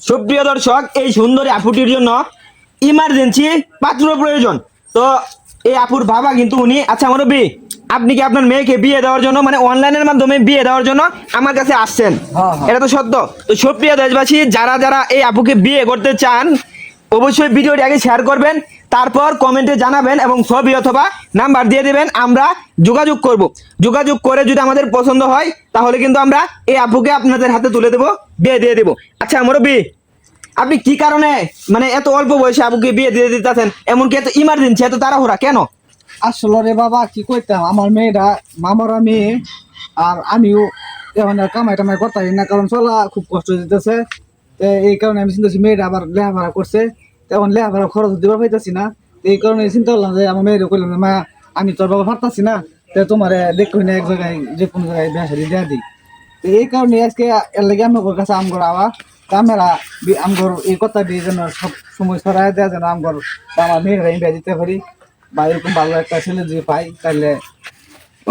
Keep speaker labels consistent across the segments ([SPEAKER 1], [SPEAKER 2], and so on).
[SPEAKER 1] সুপ্রিয় দর্শক, এই সুন্দরী আপুটির জন্য ইমার্জেন্সি পাত্র প্রয়োজন। তো এই আপুর বাবা কিন্তু উনি, আচ্ছা মুরব্বি, আপনি কি আপনার মেয়েকে বিয়ে দেওয়ার জন্য মানে অনলাইনের মাধ্যমে বিয়ে দেওয়ার জন্য আমার কাছে আসছেন? এটা তো সত্য। তো সুপ্রিয় দেশবাসী, যারা যারা এই আপুকে বিয়ে করতে চান অবশ্যই ভিডিওটি আগে শেয়ার করবেন, তারপর কমেন্টে জানাবেন এবং ছবি অথবা নাম্বার দিয়ে দিবেন। আমরা যোগাযোগ করব। যোগাযোগ করে যদি আমাদের পছন্দ হয় তাহলে কিন্তু আমরা এই আপুকে আপনাদের হাতে তুলে দেবো, বিয়ে দিয়ে দেবো। আচ্ছা মুরব্বি, আপনি কি কারণে মানে এত অল্প বয়সে আপুকে বিয়ে দিয়ে দিতেছেন, এমনকি এত ইমার্জেন্সি, এত তাড়াহুড়া কেন?
[SPEAKER 2] আসলে রে বাবা কি কইতাম, আমার মেয়েটা মামারা মেয়ে, আর আমিও এখন আর কামাই টামাই করতেছি না, কারণ চলা খুব কষ্ট দিতেছে। এই কারণে আমি চিন্তা করছি মেয়েটা আবার লেখাপড়া করছে, এখন লেখাপড়া খরচ দিবার পাইতেছি না। এই কারণে চিন্তা করলাম যে আমার মেয়েটা কইলাম, মা আমি তোর বাবা পারতাছি না, তোমার দেখুন এক জায়গায় যে কোনো জায়গায় বিয়া শাদী দেয়া দিই। এই কারণে আজকে এর লাগে আমার কাছে আমগর আবার ক্যামেরা আমগর এই কথা দিয়ে যেন সব সময় সরাই দেওয়া, যেন আমগর আমার মেয়েরা বিয়া দিতে পারি, বা এরকম ভালো একটা ছেলে যদি পাই তাহলে।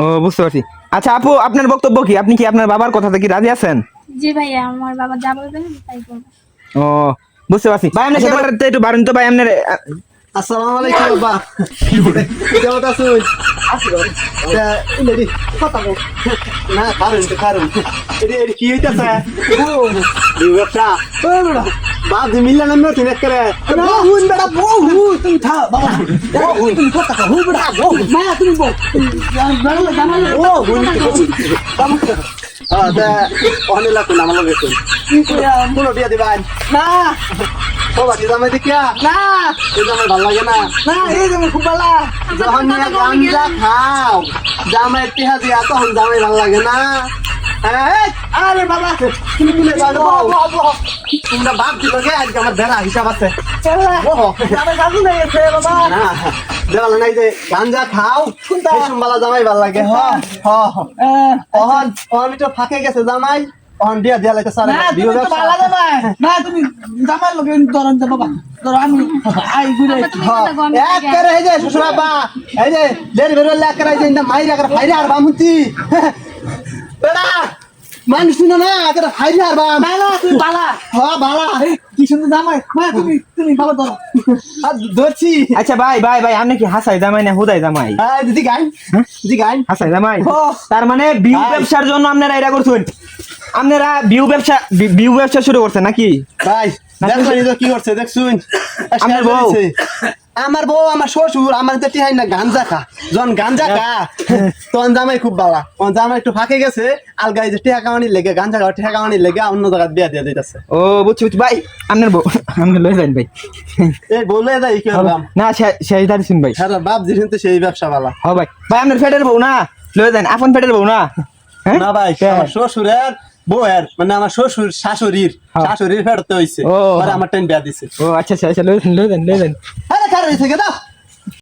[SPEAKER 1] ও, বুঝতে পারছি। আচ্ছা আপু, আপনার বক্তব্য কি? আপনি কি আপনার বাবার কথাতে কি রাজি আছেন?
[SPEAKER 3] জি ভাইয়া, আমার বাবা যা বলবেন তাই করবো।
[SPEAKER 1] ও, বুঝতে পারছি। ভাই আপনি ক্যামেরাতে একটু বাড়ুন তো ভাই। আপনার
[SPEAKER 2] আসসালামু আলাইকুম বাবা, কেমন আছেন? ইলেডি কথা বল না, কারণ এডি কি হইতাছে? ও ব্যবসা বাদ মিললা না মেয়ে তিনে করে বহুন বড় বহু তুমি থা বাবা বহু তুমি কথা কও বহু বড় বহু মা তুমি বল জানালে জানালে ও বহু বাবা দা অনেলা কোন আমল গেছে কি কইয়া মুলো দিয়া দিবান না ও বাকি জামাই দেখিয়া না, এই জামাই ভালো লাগে না। না এই জামাই খুব ভালো, যখন গাঞ্জা খাও জামাই টিহা দিয়া তখন জামাই ভালো লাগে না। আরে বাবা তুমি তুলে যাও, তোমরা বাপ দিল গে, আজকে আমার বেড়া হিসাব আছে। দেওয়ালে নাই যে গাঞ্জা খাও বালা জামাই ভাল লাগে। আমি তো ফাঁকে গেছে জামাই, অন দিয়া দিয়া লাগে সারা দিও ভালো জামাই না, তুমি জামাই লগে ধরন দে বাবা, ধর আমি আই ঘুরে এক করে এই যে শ্বশুর বাবা, এই যে দেরি বের লাগে করে এই যে মাইরা করে ফাইরা আর বামুতি বেড়া মানুষ না না করে ফাইরা আর বাম না, তুমি বালা হ্যাঁ বালা কি সুন্দর জামাই মা, তুমি ভালো ধরো আর ধরছি।
[SPEAKER 1] আচ্ছা ভাই ভাই ভাই, আপনি কি হাসাই জামাই না হুদাই জামাই?
[SPEAKER 2] দিদি গাই দিদি গাই
[SPEAKER 1] হাসাই জামাই। তার মানে ভিউ ব্যবসার জন্য আপনারা এটা করছেন? আপনারা ভিউ ব্যবসা শুরু করছেন নাকি?
[SPEAKER 2] ভাই দেখো এই কি করছে দেখছুন? আমার বউ আমার শ্বশুর আমার তো টিহাই না গাঞ্জা খা, যখন গাঞ্জা খা তখন জামাই খুব বালা, তখন জামাই একটু ফাঁকে গেছে আলগা, এই যে টিহা কামানির লেগে গাঞ্জা খাওয়া টিহা কামানির লেগে অন্য জায়গায় বিয়া দিয়ে দিতেছে।
[SPEAKER 1] ও বুঝছি বুঝছি ভাই, আপনার বউ আপনি লয়ে যান ভাই।
[SPEAKER 2] এই বলে যাই কি করলাম
[SPEAKER 1] না, সেই দাঁড়িয়েছেন ভাই।
[SPEAKER 2] হ্যাঁ বাপ জিনিস তো সেই ব্যবসা বালা।
[SPEAKER 1] হ্যাঁ ভাই, ভাই আপনার ফেটের বউ না, লয়ে যান। আপন ফেটের বউ না?
[SPEAKER 2] না ভাই, আমার শ্বশুরের বউয়ের মানে আমার শ্বশুর শাশুড়ির ফেরতে হইছে, আমার টাইম বিয়া দিছে।
[SPEAKER 1] ও আচ্ছা আচ্ছা, লয়ে যান লয়ে যান লয়ে যান।
[SPEAKER 2] আরে কার হইছে কে দাও